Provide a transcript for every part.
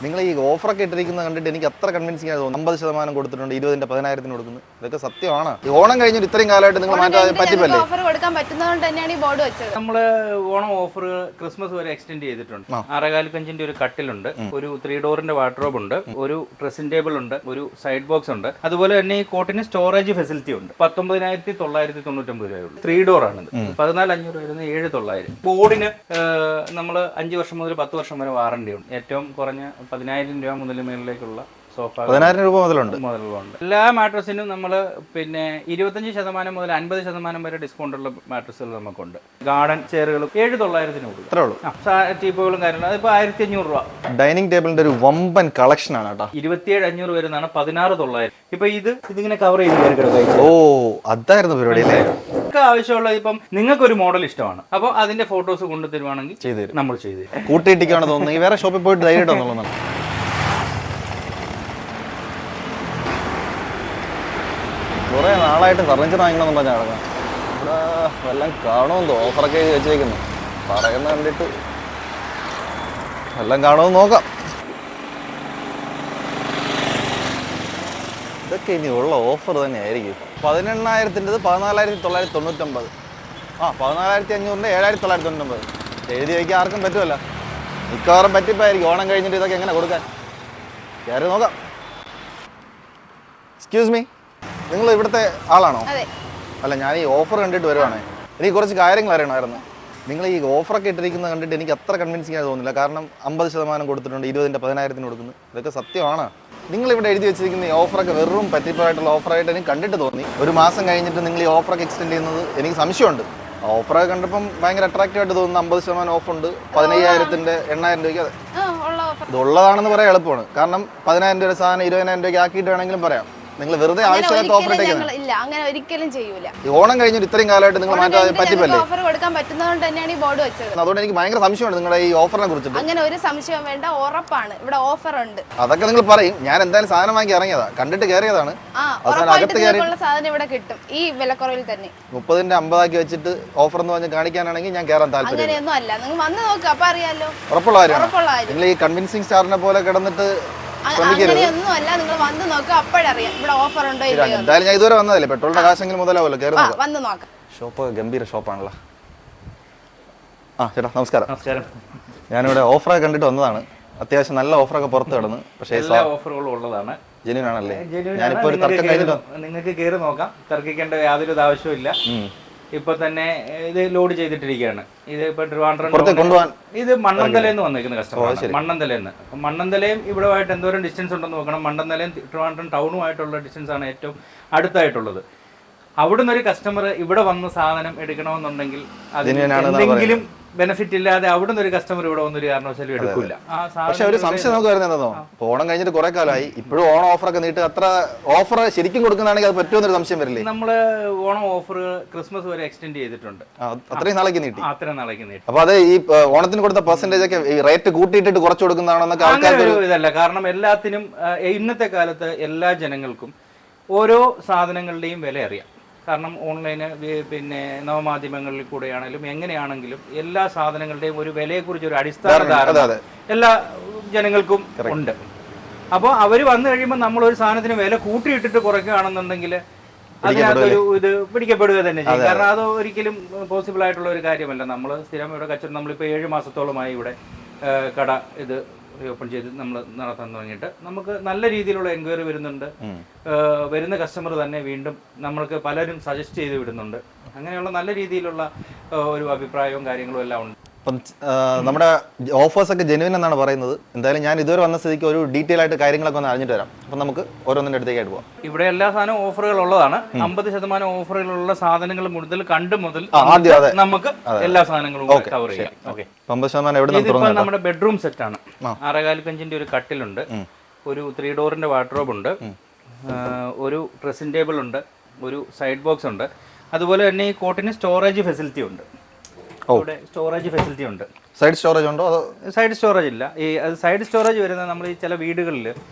നിങ്ങൾ ഈ ഓഫറൊക്കെ ഇട്ടിരിക്കുന്നത് കണ്ടിട്ട് എനിക്ക് അത്ര കൺവിൻസിംഗ് ആയി തോന്നുന്നു. 50% കൊടുത്തിട്ടുണ്ട്, 20-ന്റെ 10,000-ന് കൊടുക്കുന്നു. ഇതൊക്കെ സത്യമാണ്. ഈ ഓണം കഴിഞ്ഞിട്ട് ഇത്രയും കാലമായിട്ട് നിങ്ങൾ മാറ്റാൻ പറ്റിപ്പല്ലേ? ഓഫർ കൊടുക്കാൻ പറ്റുന്നതുകൊണ്ട് തന്നെയാണ് ഈ ബോർഡ് വെച്ചത്. നമ്മള് ഓണം ഓഫർ ക്രിസ്മസ് വരെ എക്സ്റ്റെൻഡ് ചെയ്തിട്ടുണ്ട്. 6.5 ഒരു കട്ടിലുണ്ട്, ഒരു 3 ഡോറിന്റെ വാർഡ്രോബ് ഉണ്ട്, ഒരു ഡ്രസ്സിംഗ് ടേബിൾ ഉണ്ട്, ഒരു സൈഡ് ബോക്സ് ഉണ്ട്. അതുപോലെ തന്നെ ഈ കോട്ടിന് സ്റ്റോറേജ് ഫെസിലിറ്റി ഉണ്ട്. 19,999 രൂപയുള്ളൂ. 3 ഡോർ ആണിത്. 14,500 വരുന്ന 7,900. ബോർഡിന് നമ്മൾ 5 വർഷം മുതൽ 10 വർഷം വരെ വാറണ്ടി ഉണ്ട്. ഏറ്റവും കുറഞ്ഞ 10,000 രൂപ മുതൽ മേളിലേക്കുള്ള സോഫ 10,000 രൂപ മുതലുണ്ട്. എല്ലാ മാട്രസിനും നമ്മൾ പിന്നെ 25% മുതൽ 50% വരെ ഡിസ്കൗണ്ട് ഉള്ള മാട്രസുകൾ നമുക്കുണ്ട്. ഗാർഡൻ ചെയറുകൾ 7,900 അത്രേ ഉള്ളൂ. ടീപ്പുകളും കാര്യങ്ങളും അതിപ്പോൾ 1,500 രൂപ. ഡൈനിങ് ടേബിളിന്റെ ഒരു വമ്പൻ കളക്ഷൻ ആണ് കേട്ടോ. 27,500 വരുന്നതാണ് 16,900. ഇപ്പൊ ഇതിങ്ങനെ കവർ ചെയ്ത് കയറി കിടക്കുക. ഓ, അതായിരുന്നു പരിപാടി അല്ലേ? ആവശ്യമുള്ള ഇപ്പം നിങ്ങൾക്ക് ഒരു മോഡൽ ഇഷ്ടമാണ്, അപ്പോൾ അതിന്റെ ഫോട്ടോസ് കൊണ്ടു തരുവാണെങ്കിൽ നമ്മൾ ചെയ്തു തരും. കൂട്ടിയിട്ടിക്കാണ് തോന്നുന്നത്. വേറെ ഷോപ്പിൽ പോയിട്ട് ധൈര്യമായിട്ടുള്ളതാണ്. കുറെ നാളായിട്ട് ഫർണിച്ചർ വാങ്ങണമെന്ന് പറഞ്ഞാൽ നടക്കാം. ഇവിടെ വല്ലതും കാണുമെന്തോ ഓഫറൊക്കെ എഴുതി വെച്ചേക്കുന്നു. പറയുന്ന കണ്ടിട്ട് എല്ലാം കാണുമെന്ന് നോക്കാം. ഇതൊക്കെ ഇനി ഉള്ള ഓഫർ തന്നെ ആയിരിക്കും. 18,000-ൻ്റെത് 14,999. 14,500-ൻ്റെ 7,999. എഴുതി വയ്ക്കാൻ ആർക്കും പറ്റുമല്ലോ. മിക്കവാറും പറ്റിപ്പായിരിക്കും. ഓണം കഴിഞ്ഞിട്ട് ഇതൊക്കെ എങ്ങനെ കൊടുക്കാൻ? കയറി നോക്കാം. എക്സ്ക്യൂസ് മീ, നിങ്ങൾ ഇവിടുത്തെ ആളാണോ? അല്ല, ഞാൻ ഈ ഓഫർ കണ്ടിട്ട് വരുവാണേ. എനിക്ക് കുറച്ച് കാര്യങ്ങൾ അറിയണമായിരുന്നു. നിങ്ങൾ ഈ ഓഫറൊക്കെ ഇട്ടിരിക്കുന്നത് കണ്ടിട്ട് എനിക്ക് അത്ര കൺവിൻസിംഗ് ആയി തോന്നുന്നില്ല. കാരണം 50% കൊടുത്തിട്ടുണ്ട്, 20-ന്റെ 10,000-ന് കൊടുക്കുന്നു. ഇതൊക്കെ സത്യമാണ്. നിങ്ങളിവിടെ എഴുതി വെച്ചിരിക്കുന്ന ഈ ഓഫറൊക്കെ വെറും പറ്റിപ്പായിട്ടുള്ള ഓഫറായിട്ട് എനിക്ക് കണ്ടിട്ട് തോന്നി. ഒരു മാസം കഴിഞ്ഞിട്ട് നിങ്ങൾ ഈ ഓഫറൊക്കെ എക്സ്റ്റെൻഡ് ചെയ്യുന്നത് എനിക്ക് സംശയമുണ്ട്. ഓഫറൊക്കെ കണ്ടപ്പം ഭയങ്കര അട്രാക്റ്റീവ് ആയിട്ട് തോന്നുന്നു. 50% ഓഫുണ്ട്, 15,000-ന്റെ 8,000 രൂപയ്ക്ക്. ഇതുള്ളതാണെന്ന് പറയാൻ എളുപ്പമാണ്. കാരണം 10,000 രൂപ സാധനം 20,000 രൂപയ്ക്ക് ആക്കിയിട്ട് വേണമെങ്കിലും പറയാം. നിങ്ങൾ വെറുതെ ആവശ്യമില്ലാത്ത ഓഫർ ഇട്ടേക്കുന്നത്. ഇല്ല, അങ്ങനെ ഒരിക്കലും ചെയ്യൂല. ഈ ഓണം കഴിഞ്ഞിട്ട് ഇത്രയും കാലമായിട്ട് നിങ്ങൾ മാറ്റാൻ പറ്റിപ്പല്ലേ? ഓഫർ കൊടുക്കാൻ പറ്റുന്നതുകൊണ്ട് തന്നെയാണ് ഈ ബോർഡ് വെച്ചത്. അതുകൊണ്ട് എനിക്ക് ഭയങ്കര സംശയമാണ് നിങ്ങളുടെ ഈ ഓഫറിനെ കുറിച്ചിട്ട്. അങ്ങനെ ഒരു സംശയം വേണ്ട, ഉറപ്പാണ് ഇവിടെ ഓഫർ ഉണ്ട്. അതൊക്കെ നിങ്ങൾ പറയും. ഞാൻ എന്തായാലും സാധനം വാങ്ങി ഇറങ്ങിയതാ, കണ്ടിട്ട് കയറിയതാണ്. സാധനം ഇവിടെ കിട്ടും ഈ വിലക്കുറവിൽ തന്നെ. 30-ന്റെ 50 വെച്ചിട്ട് ഓഫർ എന്ന് പറഞ്ഞ് കാണിക്കാനാണെങ്കിൽ ഞാൻ കയറാൻ താല്പര്യം. അങ്ങനെയൊന്നും അല്ല, നിങ്ങൾ വന്ന് നോക്കുക, അപ്പൊ അറിയാലോ. ഉറപ്പുള്ള കാര്യം. നിങ്ങൾ ഈ കൺവിൻസിംഗ് സ്റ്റാറിനെ പോലെ കിടന്നിട്ട് അങ്ങനെയൊന്നും അല്ല, നിങ്ങൾ വന്ന് നോക്കുക, അപ്പോഴറിയാം ഇവിടെ ഓഫർ ഉണ്ടോ ഇല്ലയോ. എന്തായാലും ഞാൻ ഇതുവരെ വന്നതല്ലേ, പെട്രോളിന്റെ കാശെങ്കിലും മുതലാവുമല്ലോ. കയറി വന്ന് നോക്കാം. ഷോപ്പ് ഗംഭീര ഷോപ്പാണല്ലോ. ചേട്ടാ നമസ്കാരം. നമസ്കാരം. ഞാനിവിടെ ഓഫറൊക്കെ കണ്ടിട്ട് വന്നതാണ്. അത്യാവശ്യം നല്ല ഓഫറൊക്കെ പുറത്ത് കിടന്ന്. പക്ഷേ ഓഫറുകളും ഉള്ളതാണ്. ജെന്യൂൻ ആണല്ലേ? ഞാനിപ്പോ ഒരു തർക്കം കഴിഞ്ഞിട്ട് നിങ്ങൾക്ക് കയറി നോക്കാം. തർക്കിക്കേണ്ട യാതൊരു ആവശ്യമില്ല. ഇപ്പൊ തന്നെ ഇത് ലോഡ് ചെയ്തിട്ടിരിക്കുകയാണ്. ഇത് ഇപ്പൊ ട്രിവാൻഡ്രം, ഇത് മണ്ണന്തലേന്ന് വന്നിരിക്കുന്ന കസ്റ്റമർ. മണ്ണന്തലയും ഇവിടെയായിട്ട് എന്തോരം ഡിസ്റ്റൻസ് ഉണ്ടെന്ന് നോക്കണം. മണ്ണന്തലയും ട്രിവാൻഡ്രം ടൗണുമായിട്ടുള്ള ഡിസ്റ്റൻസ് ആണ് ഏറ്റവും അടുത്തായിട്ടുള്ളത്. അവിടുന്ന് ഒരു കസ്റ്റമർ ഇവിടെ വന്ന് സാധനം എടുക്കണമെന്നുണ്ടെങ്കിൽ എന്തെങ്കിലും ബെനിഫിറ്റ് ഇല്ലാതെ അവിടുന്ന് ഒരു കസ്റ്റമർ ഇവിടെ വന്നൊരു കാരണവശാലും എടുക്കില്ല. പക്ഷെ ഒരു സംശയം നമുക്ക് വരുന്നതോ, ഓണം കഴിഞ്ഞിട്ട് കുറെ കാലമായി, ഇപ്പോഴും ഓണം ഓഫറൊക്കെ നീട്ട് അത്ര ഓഫർ ശരിക്കും കൊടുക്കുന്നതാണെങ്കിൽ അത് പറ്റുമെന്നൊരു സംശയം വരില്ലേ? നമ്മള് ഓണം ഓഫർ ക്രിസ്മസ് വരെ എക്സ്റ്റെൻഡ് ചെയ്തിട്ടുണ്ട്. അത്രയും നാളേക്ക് നീട്ടി. അത്രയും നാളേക്ക് നീട്ടി. അപ്പൊ അത് ഈ ഓണത്തിന് കൊടുത്ത പെർസെന്റേജ് ഒക്കെ റേറ്റ് കൂട്ടിയിട്ടിട്ട് കുറച്ച് കൊടുക്കുന്നതാണെന്നൊക്കെ ആൾക്കാർക്ക് ഇതല്ല. കാരണം എല്ലാത്തിനും ഇന്നത്തെ കാലത്ത് എല്ലാ ജനങ്ങൾക്കും ഓരോ സാധനങ്ങളുടെയും വില അറിയാം. കാരണം ഓൺലൈന് പിന്നെ നവമാധ്യമങ്ങളിൽ കൂടെയാണെങ്കിലും എങ്ങനെയാണെങ്കിലും എല്ലാ സാധനങ്ങളുടെയും ഒരു വിലയെക്കുറിച്ച് ഒരു അടിസ്ഥാന ധാരണ എല്ലാ ജനങ്ങൾക്കും ഉണ്ട്. അപ്പോൾ അവർ വന്നു കഴിയുമ്പോൾ നമ്മളൊരു സാധനത്തിന് വില കൂട്ടിയിട്ടിട്ട് കുറയ്ക്കുകയാണെന്നുണ്ടെങ്കിൽ അതിനകത്തൊരു ഇത് പിടിക്കപ്പെടുക തന്നെ ചെയ്യും. കാരണം അത് ഒരിക്കലും പോസിബിൾ ആയിട്ടുള്ള ഒരു കാര്യമല്ല. നമ്മൾ സ്ഥിരം ഇവിടെ കച്ചവടം, നമ്മളിപ്പോൾ 7 മാസത്തോളമായി ഇവിടെ കട ഇത് ഓപ്പൺ ചെയ്ത് നമ്മൾ നടത്താൻ തുടങ്ങിയിട്ട് നമുക്ക് നല്ല രീതിയിലുള്ള എൻക്വയറി വരുന്നുണ്ട്. വരുന്ന കസ്റ്റമർ തന്നെ വീണ്ടും നമ്മൾക്ക് പലരും സജസ്റ്റ് ചെയ്ത് വിടുന്നുണ്ട്. അങ്ങനെയുള്ള നല്ല രീതിയിലുള്ള ഒരു അഭിപ്രായവും കാര്യങ്ങളും എല്ലാം ഉണ്ട്. അപ്പം നമ്മുടെ ഓഫേഴ്സ് ഒക്കെ ജെന്യൂൻ എന്നാണ് പറയുന്നത്. എന്തായാലും ഞാൻ ഇതുവരെ വന്ന സ്ഥിതിക്ക് ഒരു ഡീറ്റെയിൽ ആയിട്ട് കാര്യങ്ങളൊക്കെ ഒന്ന് അറിഞ്ഞിട്ട് വരാം. അപ്പം നമുക്ക് ഓരോന്നിൻ്റെ അടുത്തേക്കായിട്ട് പോകാം. ഇവിടെ എല്ലാ സാധനവും ഓഫറുകൾ ഉള്ളതാണ്. 50% ഓഫറുകളുള്ള സാധനങ്ങൾ മുതൽ നമുക്ക് എല്ലാ സാധനങ്ങളും കവർ ചെയ്യാം. 50% എവിടെ നിന്ന്? നമ്മുടെ ബെഡ്റൂം സെറ്റ് ആണ്. 6.5 ഒരു കട്ടിലുണ്ട്, ഒരു 3 ഡോറിന്റെ വാർഡ്രോബ് ഉണ്ട്, ഒരു ഡ്രസ്സിംഗ് ടേബിൾ ഉണ്ട്, ഒരു സൈഡ് ബോക്സ് ഉണ്ട്. അതുപോലെ തന്നെ ഈ കോട്ടിന് സ്റ്റോറേജ് ഫെസിലിറ്റി ഉണ്ട്. സ്റ്റോറേജ് ഫെസിലിറ്റി ഉണ്ട്. സൈഡ് സ്റ്റോറേജ് ഉണ്ടോ? സൈഡ് സ്റ്റോറേജ് ഇല്ല. ഈ സൈഡ് സ്റ്റോറേജ് വരുന്നത് നമ്മൾ ഈ ചില വീടുകളിൽ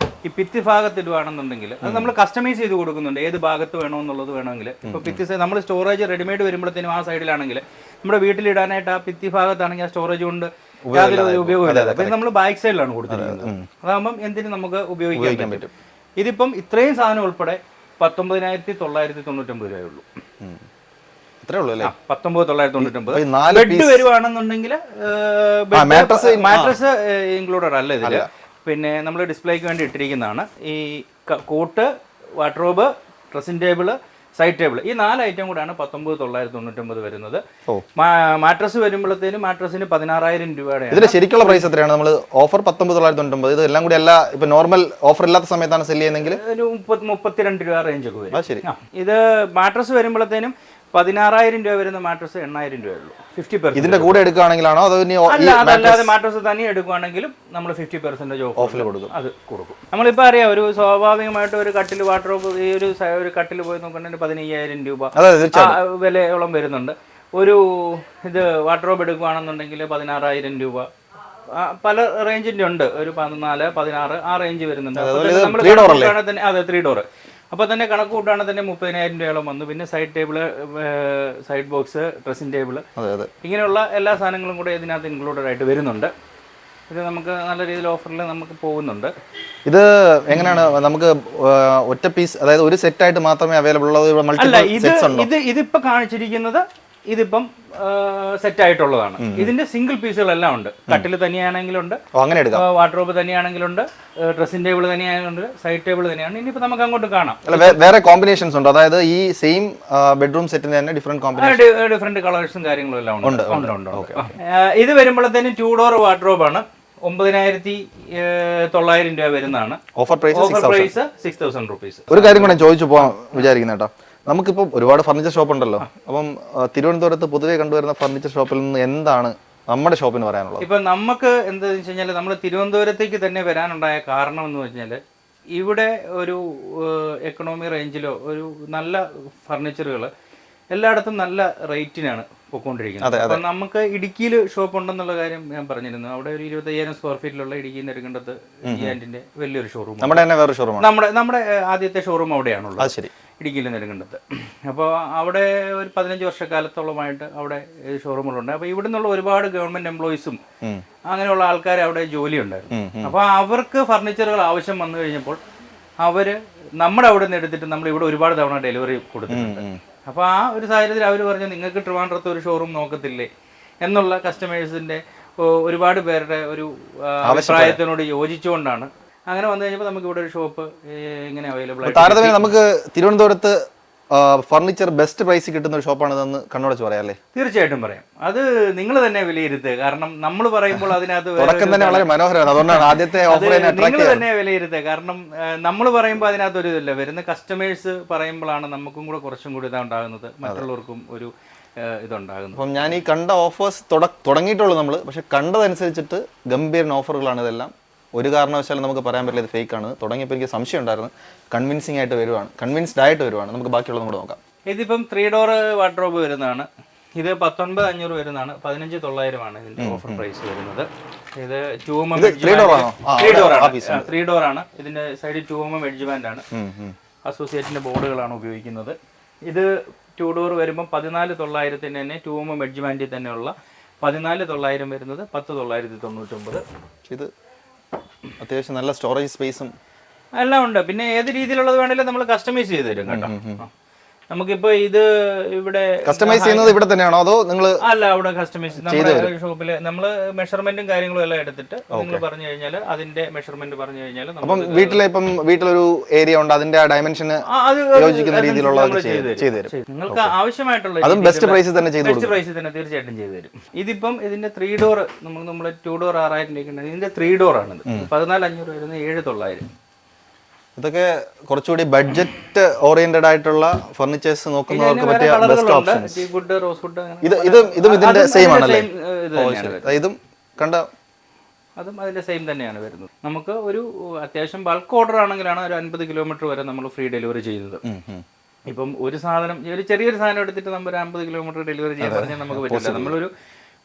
ഈ ഭിത്തി ഭാഗത്ത് ഇടുവാണെന്നുണ്ടെങ്കിൽ അത് നമ്മൾ കസ്റ്റമൈസ് ചെയ്ത് കൊടുക്കുന്നുണ്ട്. ഏത് ഭാഗത്ത് വേണമെന്നുള്ളത് വേണമെങ്കിൽ ഇപ്പോൾ ഭിത്തി നമ്മൾ സ്റ്റോറേജ് റെഡിമെയ്ഡ് വരുമ്പോഴത്തേനും ആ സൈഡിലാണെങ്കിൽ നമ്മുടെ വീട്ടിലിടാനായിട്ട് ആ ഭിത്തി ഭാഗത്താണെങ്കിൽ ആ സ്റ്റോറേജ് കൊണ്ട് യാതൊരു ഉപയോഗമില്ലാതെ. അപ്പം നമ്മൾ ബാക്ക് സൈഡിലാണ് കൊടുത്തിരിക്കുന്നത്. അതാകുമ്പം എന്തിനും നമുക്ക് ഉപയോഗിക്കാൻ പറ്റും. ഇതിപ്പം ഇത്രയും സാധനം ഉൾപ്പെടെ 19,999 രൂപയുള്ളൂ. അത്രേ ഉള്ളൂ അല്ലേ? 19,999. ബെഡ് വരുവാണെന്നുണ്ടെങ്കിൽ മാട്രസ് ഇൻക്ലൂഡഡ് അല്ല ഇതില്. പിന്നെ നമ്മൾ ഡിസ്പ്ലേക്ക് വേണ്ടി ഇട്ടിരിക്കുന്നതാണ് ഈ coat, wardrobe, dressing table, side table, ഈ 4 ഐറ്റം കൂടെയാണ് 19,999 വരുന്നത്. മാട്രസ് വരുമ്പോഴത്തേനും മാട്രസിന് 16,000 രൂപയുടെ. ഇതിന്റെ ശരിക്കുള്ള പ്രൈസ് എത്രയാണ്? നമ്മൾ ഓഫർ 19,999, ഇത് എല്ലാം കൂടി എല്ലാ ഇപ്പൊ നോർമൽ ഓഫർ ഇല്ലാത്ത സമയത്താണ് സെല് ചെയ്യുന്നതെങ്കിൽ ഒരു 32 രൂപ റേഞ്ച് ഒക്കെ വരും. ശരി. ഇത് മാട്രസ് വരുമ്പോഴത്തേനും 16,000 രൂപ വരുന്ന മാട്രസ് 8,000 രൂപയുള്ളൂ. 50%. ഇതിന്റെ കൂടെ എടുക്കുകയാണെങ്കിലാണോ അതോ അതല്ലാതെ മാട്രസ് തന്നെ എടുക്കുകയാണെങ്കിലും നമ്മൾ 50% ഓഫിൽ കൊടുക്കും. അത് കൊടുക്കും. നമ്മളിപ്പോൾ അറിയാം, ഒരു സ്വാഭാവികമായിട്ട് ഒരു കട്ടിൽ വാർഡ്രോബ്, ഈ ഒരു കട്ടിൽ പോയി നോക്കണമെങ്കിൽ 15,000 രൂപ വിലയോളം വരുന്നുണ്ട്. ഒരു ഇത് വാർഡ്രോബ് എടുക്കുകയാണെന്നുണ്ടെങ്കിൽ 16,000 രൂപ. പല റേഞ്ചിന്റെ ഉണ്ട്, ഒരു 14, 16 ആ റേഞ്ച് വരുന്നുണ്ട്. അതെ, 3 ഡോർ. അപ്പോൾ തന്നെ കണക്ക് കൂട്ടുകയാണെങ്കിൽ തന്നെ 30,000 രൂപയോളം വന്നു. പിന്നെ side table, side box, dressing table, ഇങ്ങനെയുള്ള എല്ലാ സാധനങ്ങളും കൂടെ ഇതിനകത്ത് ഇൻക്ലൂഡഡ് ആയിട്ട് വരുന്നുണ്ട്. ഇത് നമുക്ക് നല്ല രീതിയിൽ ഓഫറിൽ നമുക്ക് പോകുന്നുണ്ട്. ഇത് എങ്ങനെയാണ് നമുക്ക് ഒറ്റ പീസ്, അതായത് ഒരു സെറ്റ് ആയിട്ട് മാത്രമേ അവൈലബിൾ ഉള്ളൂ? അല്ല, ഇതിപ്പോ കാണിച്ചിരിക്കുന്നത് ഇതിപ്പം സെറ്റ് ആയിട്ടുള്ളതാണ്. ഇതിന്റെ സിംഗിൾ പീസുകളെല്ലാം ഉണ്ട്. കട്ടിൽ തന്നെയാണെങ്കിലുണ്ട്, വാർഡ്രോബ് തന്നെയാണെങ്കിലുണ്ട്, ഡ്രസ്സിംഗ് ടേബിൾ തന്നെയാണെങ്കിലുണ്ട്, സൈഡ് ടേബിൾ തന്നെയാണ്. ഇനിയിപ്പോ നമുക്ക് അങ്ങോട്ട് കാണാം. വേറെ കോമ്പിനേഷൻസ് ഉണ്ട്, അതായത് ഈ സെയിം ബെഡ്റൂം സെറ്റിന് തന്നെ ഡിഫറെന്റ് കളേഴ്സും കാര്യങ്ങളും എല്ലാം ഉണ്ട്. ഇത് വരുമ്പോഴത്തേനും 2 ഡോർ വാർഡ്രോബാണ്. 9,900 രൂപ വരുന്നതാണ്. Offer price 6,000 rupees. ഒരു കാര്യം കൂടെ ചോദിച്ചു പോകാൻ വിചാരിക്കുന്ന കേട്ടോ, നമുക്കിപ്പോൾ ഒരുപാട് ഫർണിച്ചർ ഷോപ്പ് ഉണ്ടല്ലോ. അപ്പം തിരുവനന്തപുരത്ത് പൊതുവെ കണ്ടുവരുന്ന ഫർണിച്ചർ ഷോപ്പിൽ നിന്ന് എന്താണ് നമ്മുടെ ഷോപ്പിന് പറയാനുള്ളത്? ഇപ്പം നമുക്ക് എന്താണെന്ന് വെച്ച് കഴിഞ്ഞാൽ, നമ്മൾ തിരുവനന്തപുരത്തേക്ക് തന്നെ വരാനുണ്ടായ കാരണം എന്ന് വെച്ചാൽ, ഇവിടെ ഒരു എക്കണോമി റേഞ്ചിലോ ഒരു നല്ല ഫർണിച്ചറുകൾ എല്ലായിടത്തും നല്ല റേറ്റിനാണ് പോയിക്കൊണ്ടിരിക്കുന്നത്. അപ്പം നമുക്ക് ഇടുക്കിയിൽ ഷോപ്പ് ഉണ്ടെന്നുള്ള കാര്യം ഞാൻ പറഞ്ഞിരുന്നു. അവിടെ ഒരു 25,000 സ്ക്വയർ ഫീറ്റിലുള്ള ഇടുക്കി നെടുങ്കണ്ടത്ത് ജിയാൻറ്റിന്റെ വലിയൊരു ഷോറൂം, നമ്മുടെ ആദ്യത്തെ ഷോറൂം അവിടെയാണുള്ളത്. ശരി, ഇടുക്കിയിൽ നെടുങ്കണ്ടത്ത്. അപ്പോൾ അവിടെ ഒരു 15 വർഷക്കാലത്തോളമായിട്ട് അവിടെ ഷോറൂമുകളുണ്ട്. അപ്പോൾ ഇവിടെ നിന്നുള്ള ഒരുപാട് ഗവൺമെന്റ് എംപ്ലോയീസും അങ്ങനെയുള്ള ആൾക്കാർ അവിടെ ജോലി ഉണ്ടായിരുന്നു. അപ്പോൾ അവർക്ക് ഫർണിച്ചറുകൾ ആവശ്യം വന്നു കഴിഞ്ഞപ്പോൾ അവര് നമ്മുടെ അവിടെ നിന്ന് എടുത്തിട്ട് നമ്മൾ ഇവിടെ ഒരുപാട് തവണ ഡെലിവറി കൊടുത്തിട്ടുണ്ട്. അപ്പോൾ ആ ഒരു സാഹചര്യത്തിൽ അവർ പറഞ്ഞു, നിങ്ങൾക്ക് ട്രിവാൻഡ്രത്ത് ഒരു ഷോറൂം നോക്കത്തില്ലേ എന്നുള്ള കസ്റ്റമേഴ്സിന്റെ ഒരുപാട് പേരുടെ ഒരു അഭിപ്രായത്തിനോട് യോജിച്ചുകൊണ്ടാണ് അങ്ങനെ വന്നു കഴിഞ്ഞപ്പോൾ നമുക്ക് ഇവിടെ ഒരു ഷോപ്പ് ഇങ്ങനെ അവൈലബിൾ ആയിട്ട്. താരതമ്യം നമുക്ക് തിരുവനന്തപുരത്ത് ഫർണിച്ചർ ബെസ്റ്റ് പ്രൈസ് കിട്ടുന്ന ഒരു ഷോപ്പാണെന്ന് കണ്ണുടച്ച് പറയാം അല്ലേ? തീർച്ചയായിട്ടും പറയാം. അത് നിങ്ങൾ തന്നെ വിലയിരുത്തുക. കാരണം നമ്മൾ പറയുമ്പോൾ അതിനകത്ത് വളരെ മനോഹരമാണ്. അതുകൊണ്ടാണ് ആദ്യത്തെ നിങ്ങൾ തന്നെ വിലയിരുത്തുക. കാരണം നമ്മൾ പറയുമ്പോൾ അതിനകത്ത് ഒരു ഇതില്ല, വരുന്ന കസ്റ്റമേഴ്സ് പറയുമ്പോഴാണ് നമുക്കും കൂടെ കുറച്ചും കൂടി ഇതുണ്ടാകുന്നത്, മറ്റുള്ളവർക്കും ഒരു ഇതുണ്ടാകുന്നത്. അപ്പം ഞാൻ ഈ കണ്ട ഓഫേഴ്സ് തുടങ്ങിയിട്ടുള്ളൂ നമ്മൾ, പക്ഷെ കണ്ടതനുസരിച്ചിട്ട് ഗംഭീരൻ ഓഫറുകളാണ് ഇതെല്ലാം. ഒരു കാരണവശാലും നമുക്ക് പറയാൻ പറ്റില്ല ഇത് ഫേക്ക് ആണ്. തുടങ്ങിയപ്പോൾ എനിക്ക് സംശയം ഉണ്ടായിരുന്നു. കൺവിൻസ്ഡ് ആയിട്ട് വരുവാണ്. നമുക്ക് ബാക്കിയുള്ളത് കൂടെ നോക്കാം. ഇതിപ്പം 3 ഡോർ വാർഡ്രോബ് വരുന്നതാണ്. ഇത് 19,500 വരുന്നതാണ്. 15,900 ഇതിന്റെ ഓഫർ പ്രൈസ് വരുന്നത്. ഇത് 3 ഡോർ ആണ്. ഇതിന്റെ സൈഡിൽ 2mm എഡ്ജ് ബാൻഡ് ആണ്. അസോസിയേറ്റിന്റെ ബോർഡുകളാണ് ഉപയോഗിക്കുന്നത്. ഇത് 2 ഡോർ വരുമ്പോൾ 14,900 തന്നെ 2mm എഡ്ജ് ബാൻഡിൽ തന്നെയുള്ള 14,900 വരുന്നത് 10,999. ഇത് അത്യാവശ്യം നല്ല സ്റ്റോറേജ് സ്പേസും എല്ലാം ഉണ്ട്. പിന്നെ ഏത് രീതിയിലുള്ളത് വേണമെങ്കിലും നമ്മൾ കസ്റ്റമൈസ് ചെയ്ത് തരും കേട്ടോ. നമുക്കിപ്പോ ഇത് ഇവിടെ കസ്റ്റമൈസ് ചെയ്യുന്നത് ഇവിടെ തന്നെയാണോ അതോ നിങ്ങൾ? അല്ല, അവിടെ കസ്റ്റമൈസ് നമ്മുടെ ഷോപ്പിൽ നമ്മൾ മെഷർമെന്റും കാര്യങ്ങളും എല്ലാം എടുത്തിട്ട് നിങ്ങൾ പറഞ്ഞു കഴിഞ്ഞാൽ അതിന്റെ മെഷർമെന്റ് പറഞ്ഞു കഴിഞ്ഞാൽ അപ്പം വീട്ടിലൊരു ഏരിയ ഉണ്ട്, അതിന്റെ ഡയമെൻഷന് യോജിക്കുന്ന രീതിയിലുള്ള ചെയ്തു തരും. നിങ്ങൾക്ക് ആവശ്യമായിട്ടുള്ള ബെസ്റ്റ് പ്രൈസിൽ തന്നെ തീർച്ചയായിട്ടും ചെയ്തു തരും. ഇതിപ്പം ഇതിന്റെ 3 ഡോർ നമ്മൾ 2 ഡോർ 6,000 രൂപ, ഇതിന്റെ 3 ഡോർ ആണ്. 14,500 വരുന്നത് 7,900. ഇതൊക്കെ കുറച്ചുകൂടി ബഡ്ജറ്റ് ഓറിയന്റഡ് ആയിട്ടുള്ള ഫർണിച്ചേഴ്സ് നോക്കുന്നവർക്ക് പറ്റിയ ബെസ്റ്റ് ഓപ്ഷൻസ്. ഇതും ഇതിന്റെ സെയിം ആണല്ലേ? ഇതും കണ്ട അതും അതിന്റെ സെയിം തന്നെയാണ് വരുന്നത്. നമുക്ക് ഒരു അത്യാവശ്യം ബൾക്ക് ഓർഡർ ആണെങ്കിലാണ് ഒരു 50 കിലോമീറ്റർ വരെ നമ്മൾ ഫ്രീ ഡെലിവറി ചെയ്യുന്നത്. ഇപ്പം ഒരു സാധനം, ഒരു ചെറിയൊരു സാധനം എടുത്തിട്ട് നമ്മൾ ഒരു 50 കിലോമീറ്റർ ഡെലിവറി ചെയ്യാൻ പറഞ്ഞാൽ നമുക്ക് പറ്റില്ല. നമ്മളൊരു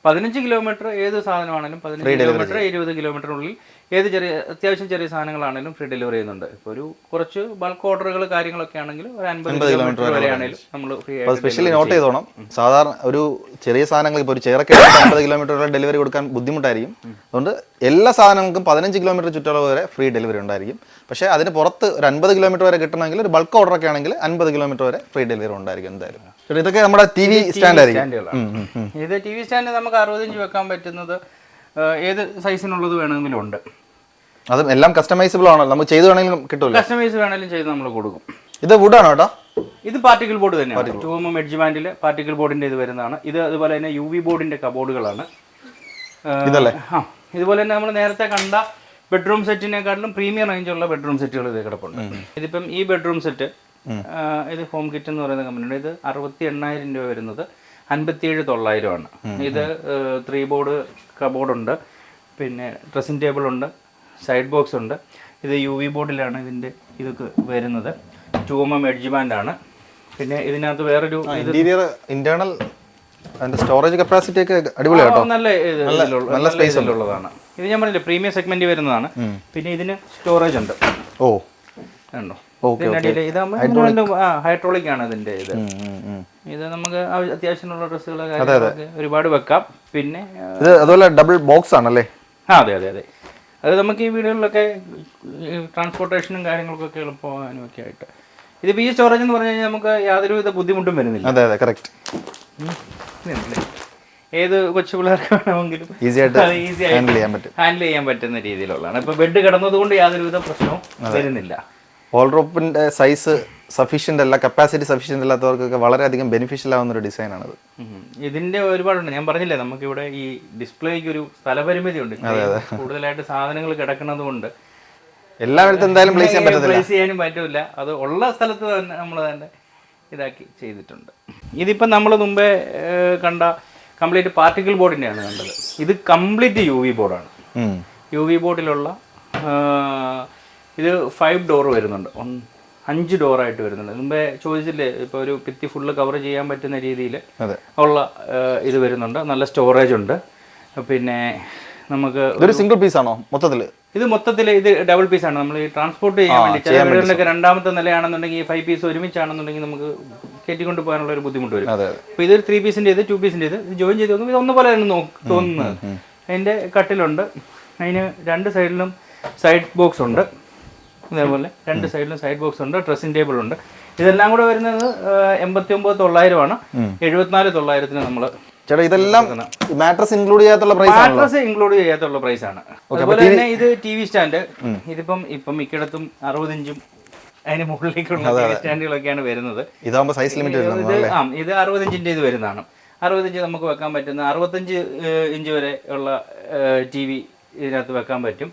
15 കിലോമീറ്റർ ഏത് സാധനമാണെങ്കിലും 15 കിലോമീറ്റർ 20 കിലോമീറ്ററിനുള്ളിൽ അത്യാവശ്യം ചെറിയ സാധനങ്ങളാണെങ്കിലും ഫ്രീ ഡെലിവറി ചെയ്യുന്നുണ്ട്. ഇപ്പോൾ ഒരു കുറച്ച് ബൾക്ക് ഓർഡറുകൾ കാര്യങ്ങളൊക്കെ ആണെങ്കിൽ ഒരു 50 കിലോമീറ്റർ വരെ ആണെങ്കിലും നമ്മൾ ഫ്രീ ആയിട്ട് സ്പെഷ്യലി നോട്ട് ചെയ്തോണം. സാധാരണ ഒരു ചെറിയ സാധനങ്ങൾ ഇപ്പോൾ ഒരു ചെയറൊക്കെ 50 കിലോമീറ്റർ വരെ ഡെലിവറി കൊടുക്കാൻ ബുദ്ധിമുട്ടായിരിക്കും. അതുകൊണ്ട് എല്ലാ സാധനങ്ങൾക്കും 15 കിലോമീറ്റർ ചുറ്റളവ് വരെ ഫ്രീ ഡെലിവറി ഉണ്ടായിരിക്കും. പക്ഷേ അതിന് പുറത്ത് ഒരു 50 കിലോമീറ്റർ വരെ കിട്ടണമെങ്കിൽ ഒരു ബൾക്ക് ഓർഡർ ഒക്കെ ആണെങ്കിൽ 50 കിലോമീറ്റർ വരെ ഫ്രീ ഡെലിവറി ഉണ്ടായിരിക്കും എന്തായാലും. ഇതൊക്കെ നമ്മുടെ TV സ്റ്റാൻഡ് ആയിരിക്കും. ഇത് TV സ്റ്റാൻഡ് നമുക്ക് 60 ഇഞ്ച് വെക്കാൻ പറ്റുന്നത് ഏത് സൈസിനുള്ളത് വേണമെങ്കിലും ഉണ്ട്. അതും എല്ലാം കസ്റ്റമൈസബിൾ ആണോ? നമുക്ക് ചെയ്ത് വേണമെങ്കിലും കിട്ടുമല്ലോ. കസ്റ്റമൈസ് വേണമെങ്കിലും ചെയ്ത് നമ്മൾ കൊടുക്കും. ഇത് വുഡാണോ കേട്ടോ? ഇത് പാർട്ടിക്കിൾ ബോർഡ് തന്നെയാണ്. 2mm എഡ്ജ് ബാൻഡിൽ പാർട്ടിക്കിൾ ബോർഡിന്റെ ഇത് വരുന്നതാണ്. ഇത് അതുപോലെ തന്നെ UV ബോർഡിന്റെ കബോർഡുകളാണ്. ഇതല്ലേ? ഇതുപോലെ തന്നെ നമ്മൾ നേരത്തെ കണ്ട ബെഡ്റൂം സെറ്റിനെക്കാട്ടിലും പ്രീമിയം റേഞ്ചുള്ള ബെഡ്റൂം സെറ്റുകൾ ഇത് കിടപ്പുണ്ട്. ഇതിപ്പം ഈ ബെഡ്റൂം സെറ്റ് ഇത് ഹോം കിറ്റ് എന്ന് പറയുന്ന കമ്പനിയുടെ ഇത് 68,000 രൂപ വരുന്നത് 57,900 ആണ്. ഇത് 3 ബോർഡ് കബോർഡുണ്ട്, പിന്നെ ഡ്രസ്സിംഗ് ടേബിൾ ഉണ്ട്, സൈഡ് ബോക്സ് ഉണ്ട്. ഇത് UV ബോർഡിലാണ് ഇതിൻ്റെ ഇതൊക്കെ വരുന്നത്. 2mm എഡ്ജ് ബാൻഡ് ആണ്. പിന്നെ ഇതിനകത്ത് വേറൊരു ഇന്റീരിയർ ഇന്റേണൽ സ്റ്റോറേജ് കപ്പാസിറ്റി ഒക്കെ അടിപൊളിയാട്ടോ. നല്ല സ്പേസ് ഉള്ളതാണ്. ഇത് ഞാൻ പറഞ്ഞില്ലേ പ്രീമിയം സെഗ്മെന്റ് വരുന്നതാണ്. പിന്നെ ഇതിന് സ്റ്റോറേജ് ഉണ്ട്. ഉണ്ടോ? ഹൈഡ്രോളിക് ആണ് ഇതിന്റെ ഇത്. ഇത് നമുക്ക് അത്യാവശ്യമുള്ള ഡ്രസ്സുകൾ കാര്യങ്ങളൊക്കെ ഒരുപാട് വെക്കാം. പിന്നെ അതുപോലെ ഡബിൾ ബോക്സ് ആണല്ലേ? അതെ അതെ അതെ. അത് നമുക്ക് ഈ വീടുകളിലൊക്കെ ട്രാൻസ്പോർട്ടേഷനും കാര്യങ്ങൾക്കൊക്കെ എളുപ്പമാകാനും ഒക്കെ ആയിട്ട്. ഇതിപ്പോൾ ഈ സ്റ്റോറേജ് എന്ന് പറഞ്ഞു കഴിഞ്ഞാൽ നമുക്ക് യാതൊരുവിധ ബുദ്ധിമുട്ടും വരുന്നില്ല. അതെ അതെ കറക്റ്റ്. ഏത് കൊച്ചു പിള്ളേർക്ക് വേണമെങ്കിലും ഈസി ആയിട്ട് ഹാൻഡിൽ ചെയ്യാൻ പറ്റുന്ന രീതിയിലുള്ളതാണ്. ഇപ്പൊ ബെഡ് കിടന്നതുകൊണ്ട് യാതൊരുവിധ പ്രശ്നവും വരുന്നില്ല. വാൾഡ്രോപ്പിന്റെ സൈസ് സഫീഷ്യന്റ് അല്ല, കപ്പാസിറ്റി സഫീഷ്യന്റ് അല്ലാത്തവർക്കൊക്കെ വളരെയധികം ബെനിഫിഷ്യൽ ആവുന്ന ഒരു ഡിസൈനാണ്. ഇതിന്റെ ഒരുപാടുണ്ട്. ഞാൻ പറഞ്ഞില്ലേ നമുക്കിവിടെ ഈ ഡിസ്പ്ലേക്ക് ഒരു സ്ഥലപരിമിതി ഉണ്ട്. കൂടുതലായിട്ട് സാധനങ്ങൾ കിടക്കുന്നത് കൊണ്ട് എല്ലായിടത്തും എന്തായാലും പ്ലേസ് ചെയ്യാനും പറ്റില്ല. അത് ഉള്ള സ്ഥലത്ത് തന്നെ നമ്മൾ തന്നെ ഇതാക്കി ചെയ്തിട്ടുണ്ട്. ഇതിപ്പം നമ്മൾ മുമ്പേ കണ്ട കംപ്ലീറ്റ് പാർട്ടിക്കിൾ ബോർഡിൻ്റെയാണ് കണ്ടത്. ഇത് കംപ്ലീറ്റ് UV ബോർഡാണ്. UV ബോർഡിലുള്ള ഇത് 5 ഡോർ വരുന്നുണ്ട്, 5 ഡോറായിട്ട് വരുന്നുണ്ട്. മുമ്പേ ചോദിച്ചില്ലേ ഇപ്പോൾ ഒരു ഭിത്തി ഫുള്ള് കവർ ചെയ്യാൻ പറ്റുന്ന രീതിയിൽ ഉള്ള ഇത് വരുന്നുണ്ട്. നല്ല സ്റ്റോറേജ് ഉണ്ട്. പിന്നെ നമുക്ക് ഒരു സിംഗിൾ പീസ് ആണോ മൊത്തത്തിൽ? ഇത് മൊത്തത്തിൽ ഇത് ഡബിൾ പീസാണ്. നമ്മൾ ഈ ട്രാൻസ്പോർട്ട് ചെയ്യാൻ വേണ്ടി ചില വീടുകളിലൊക്കെ 2ാമത്തെ നിലയാണെന്നുണ്ടെങ്കിൽ 5 പീസ് ഒരുമിച്ചാണെന്നുണ്ടെങ്കിൽ നമുക്ക് കയറ്റിക്കൊണ്ട് പോകാനുള്ള ഒരു ബുദ്ധിമുട്ട് വരും. അപ്പോൾ ഇതൊരു 3 പീസിൻ്റെ ഇത് 2 പീസിൻ്റെ ഇത് ജോയിൻ ചെയ്ത് നോക്കുമ്പോൾ ഇത് ഒന്നുപോലെ തന്നെ തോന്നുന്നത്. അതിൻ്റെ കട്ടിലുണ്ട്. അതിന് 2 സൈഡിലും സൈഡ് ബോക്സ് ഉണ്ട്. ഇതേപോലെ 2 സൈഡിലും സൈഡ് ബോക്സ് ഉണ്ട്. ഡ്രസ്സിംഗ് ടേബിൾ ഉണ്ട്. ഇതെല്ലാം കൂടെ വരുന്നത് 89,900 ആണ്. 74,900 നമ്മൾ ചേട്ടാ ഇതെല്ലാം മാട്രസ് ഇൻക്ലൂഡ് ചെയ്യാത്തുള്ള പ്രൈസ് ആണ്. മാട്രസ് ഇൻക്ലൂഡ് ചെയ്യാത്തുള്ള പ്രൈസ് ആണ്. അതുപോലെ തന്നെ ഇത് TV സ്റ്റാൻഡ്. ഇപ്പം മിക്കയിടത്തും 60 ഇഞ്ചും അതിന് മുകളിലേക്കുള്ള TV സ്റ്റാൻഡുകളൊക്കെയാണ് വരുന്നത്. ഇതാകുമ്പോൾ സൈസ് ലിമിറ്റ് ഇത് 60 ഇഞ്ചിന്റെ ഇത് വരുന്നതാണ്. 60 ഇഞ്ച് നമുക്ക് വെക്കാൻ പറ്റുന്ന 65 ഇഞ്ച് വരെ ഉള്ള TV ഇതിനകത്ത് വെക്കാൻ പറ്റും.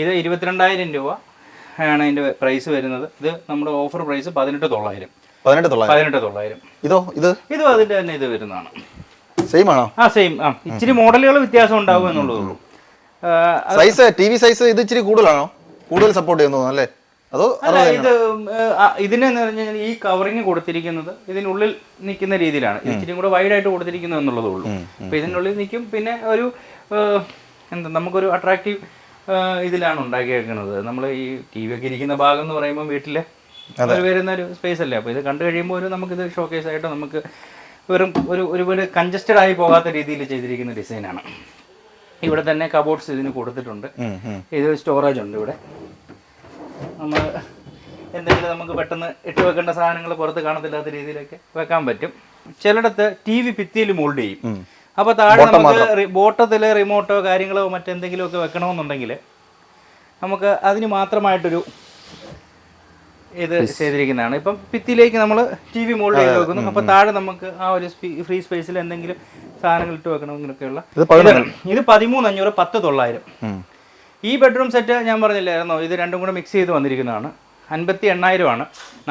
ഇത് 22,000 രൂപ ആണ് അതിന്റെ പ്രൈസ് വരുന്നത്. ഇത് നമ്മുടെ ഓഫർ പ്രൈസ് 18,900. ഇതും അതിന്റെ തന്നെ ഇത് വരുന്നതാണ്. സെയിം ആണോ? സെയിം. ഇച്ചിരി മോഡലുകൾ വ്യത്യാസം ഉണ്ടാവും എന്നുള്ളതുള്ളൂ. സൈസ് TV സൈസ് ഇത് ഇച്ചിരി കൂടുതലാണോ? കൂടുതൽ സപ്പോർട്ട് ചെയ്യുന്നു അല്ലേ? അതോ ഇത് ഇതിനെന്ന് പറഞ്ഞാൽ ഈ കവറിങ് കൊടുത്തിരിക്കുന്നത് ഇതിനുള്ളിൽ നിൽക്കുന്ന രീതിയിലാണ്. ഇച്ചിരി കൂടെ വൈഡ് ആയിട്ട് കൊടുത്തിരിക്കുന്നത് എന്നുള്ളതേ ഉള്ളൂ. അപ്പൊ ഇതിനുള്ളിൽ നിൽക്കും. പിന്നെ ഒരു എന്താ നമുക്കൊരു അട്രാക്റ്റീവ് ഇതിലാണ് ഉണ്ടാക്കിയേക്കുന്നത്. നമ്മൾ ഈ TV ഒക്കെ ഇരിക്കുന്ന ഭാഗം എന്ന് പറയുമ്പോൾ വീട്ടിലെ വരുന്ന ഒരു സ്പേസ് അല്ലേ. അപ്പോൾ ഇത് കണ്ടു കഴിയുമ്പോൾ നമുക്കിത് ഷോക്കേസ് ആയിട്ട് നമുക്ക് വെറും ഒരുപാട് കൺജസ്റ്റഡ് ആയി പോകാത്ത രീതിയിൽ ചെയ്തിരിക്കുന്ന ഡിസൈനാണ്. ഇവിടെ തന്നെ കബോർഡ്സ് ഇതിന് കൊടുത്തിട്ടുണ്ട്. ഇത് സ്റ്റോറേജ് ഉണ്ട്. ഇവിടെ നമ്മൾ എന്തെങ്കിലും നമുക്ക് പെട്ടെന്ന് ഇട്ട് വെക്കേണ്ട സാധനങ്ങൾ പുറത്ത് കാണത്തില്ലാത്ത രീതിയിലൊക്കെ വെക്കാൻ പറ്റും. ചിലയിടത്ത് TV ഭിത്തിയിൽ മോൾഡ് ചെയ്യും. അപ്പോൾ താഴെ നമുക്ക് ബോട്ടത്തിൽ റിമോട്ടോ കാര്യങ്ങളോ മറ്റെന്തെങ്കിലുമൊക്കെ വെക്കണമെന്നുണ്ടെങ്കിൽ നമുക്ക് അതിന് മാത്രമായിട്ടൊരു ഇത് ചെയ്തിരിക്കുന്നതാണ്. ഇപ്പം ഭിത്തിയിലേക്ക് നമ്മൾ TV മോൾഡ് ചെയ്ത് വെക്കുന്നു. അപ്പോൾ താഴെ നമുക്ക് ആ ഒരു ഫ്രീ സ്പേസിൽ എന്തെങ്കിലും സാധനങ്ങൾ ഇട്ട് വെക്കണമെങ്കിലൊക്കെയുള്ള ഇത് 13,500 10,900. ഈ ബെഡ്റൂം സെറ്റ് ഞാൻ പറഞ്ഞില്ലായിരുന്നോ, ഇത് രണ്ടും കൂടെ മിക്സ് ചെയ്ത് വന്നിരിക്കുന്നതാണ്. 58,000 ആണ്.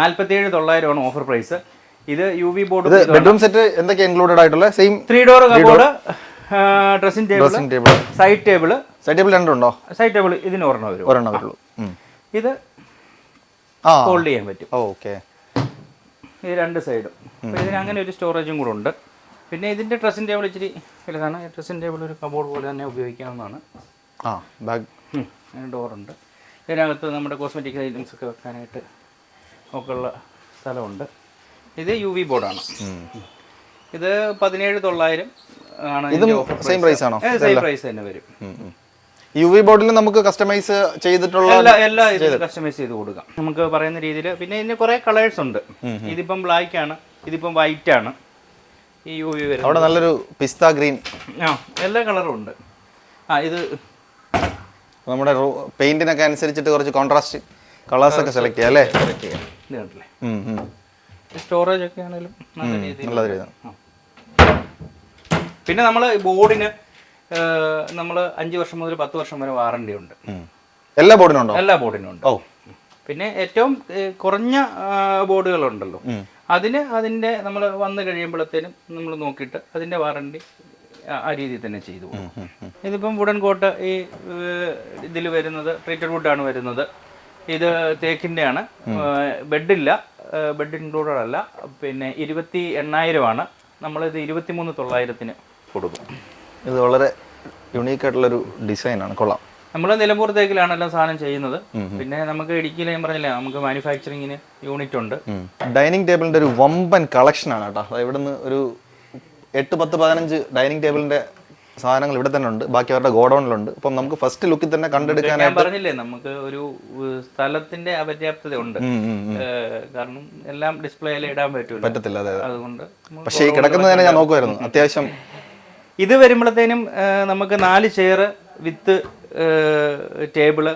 47,900 ആണ് ഓഫർ പ്രൈസ്. ഇത് UV ബോർഡ് ബെഡ്റൂം സെറ്റ് എന്തൊക്കെ ഇൻക്ലൂഡഡ് ആയിട്ടുള്ള same 3 door cupboard, dressing table, side table രണ്ടുണ്ടോ? സൈഡ് ടേബിൾ ഇതിന് ഒരെണ്ണം വരുള്ളൂ. ഇത് ഹോൾഡ് ചെയ്യാൻ പറ്റും. ഓക്കെ. ഇത് 2 സൈഡും. അപ്പോൾ ഇതിന് അങ്ങനെ ഒരു സ്റ്റോറേജും കൂടെ ഉണ്ട്. പിന്നെ ഇതിന്റെ ഡ്രസ്സിംഗ് ടേബിൾ ഇച്ചിരി വലുതാണ്. ഡ്രസ്സിംഗ് ടേബിൾ ഒരു കബോർഡ് പോലെ തന്നെ ഉപയോഗിക്കാവുന്നതാണ്. ഡോറുണ്ട്. ഇതിനകത്ത് നമ്മുടെ കോസ്മെറ്റിക് ഐറ്റംസ് ഒക്കെ വെക്കാനായിട്ട് ഒക്കെ ഉള്ള സ്ഥലമുണ്ട്. ഇത് UV ബോർഡാണ്. ഇത് 17,900 ആണ്. സെയിം പ്രൈസ് ആണോ? സെയിം പ്രൈസ് തന്നെ വരും. UV ബോർഡിൽ നമുക്ക് കസ്റ്റമൈസ് ചെയ്തിട്ടുള്ള എല്ലാ ഇതും കസ്റ്റമൈസ് ചെയ്ത് കൊടുക്കാം നമുക്ക് പറയുന്ന രീതിയിൽ. പിന്നെ ഇതിന് കുറെ കളേഴ്സ് ഉണ്ട്. ഇതിപ്പം ബ്ലാക്ക് ആണ്, ഇതിപ്പം വൈറ്റ് ആണ്. ഈ UV വരും. അവിടെ നല്ലൊരു പിസ്ത ഗ്രീൻ, എല്ലാ കളറും ഉണ്ട്. ഇത് നമ്മുടെ പെയിന്റിനൊക്കെ അനുസരിച്ചിട്ട് കുറച്ച് കോൺട്രാസ്റ്റ് കളേഴ്സ് ഒക്കെ സെലക്ട് ചെയ്യാം അല്ലേ? ഇത് കണ്ടില്ലേ, സ്റ്റോറേജ് ഒക്കെ ആണെങ്കിലും നല്ല രീതിയിൽ. പിന്നെ നമ്മൾ ബോർഡിന് നമ്മൾ 5 വർഷം മുതൽ 10 വർഷം വരെ വാറണ്ടി ഉണ്ട്. എല്ലാ ബോർഡിനും ഉണ്ടോ? എല്ലാ ബോർഡിനും ഉണ്ട്. പിന്നെ ഏറ്റവും കുറഞ്ഞ ബോർഡുകളുണ്ടല്ലോ, അതിന്റെ നമ്മൾ വന്നു കഴിയുമ്പോഴത്തേനും നമ്മൾ നോക്കിയിട്ട് അതിന്റെ വാറണ്ടി ആ രീതിയിൽ തന്നെ ചെയ്തു പോകും. ഇതിപ്പം വുഡൻ കോട്ട് ഈ ഇതിൽ വരുന്നത് ട്രീറ്റഡ് വുഡാണ് വരുന്നത്. ഇത് തേക്കിൻ്റെ ആണ്. ബെഡില്ല, ബെഡ് ഇൻക്ലൂഡഡ് അല്ല. പിന്നെ 28,000 ആണ്. നമ്മളിത് 23,900 കൊടുക്കും. ഇത് വളരെ യുണീക്ക് ആയിട്ടുള്ളൊരു ഡിസൈനാണ്, കൊള്ളാം. നമ്മൾ നിലമ്പൂർ തേക്കിലാണ് എല്ലാം സാധനം ചെയ്യുന്നത്. പിന്നെ നമുക്ക് ഇടുക്കിയിൽ ഞാൻ പറഞ്ഞില്ലേ, നമുക്ക് മാനുഫാക്ചറിങ്ങിന് യൂണിറ്റ് ഉണ്ട്. ഡൈനിങ് ടേബിളിന്റെ ഒരു വമ്പൻ കളക്ഷൻ ആണ് കേട്ടോ. ഇവിടുന്ന് ഒരു 8, 10, 15 ഡൈനിങ് ടേബിളിന്റെ സാധനങ്ങൾ ഇവിടെ തന്നെ ഉണ്ട്. ബാക്കി അവരുടെ ഗോഡൌണിലുണ്ട്. അപ്പം നമുക്ക് ഫസ്റ്റ് ലുക്കിൽ തന്നെ കണ്ടെടുക്കാനായിട്ട്, പറഞ്ഞില്ലേ, നമുക്ക് ഒരു സ്ഥലത്തിന്റെ അപര്യാപ്തത ഉണ്ട്. കാരണം എല്ലാം ഡിസ്പ്ലേയിൽ ഇടാൻ പറ്റത്തില്ല. അതുകൊണ്ട് പക്ഷേ ഈ കിടക്കുന്നത് തന്നെ ഞാൻ നോക്കുമായിരുന്നു. അത്യാവശ്യം ഇത് വരുമ്പോഴത്തേനും നമുക്ക് 4 ചെയർ വിത്ത് ടേബിള്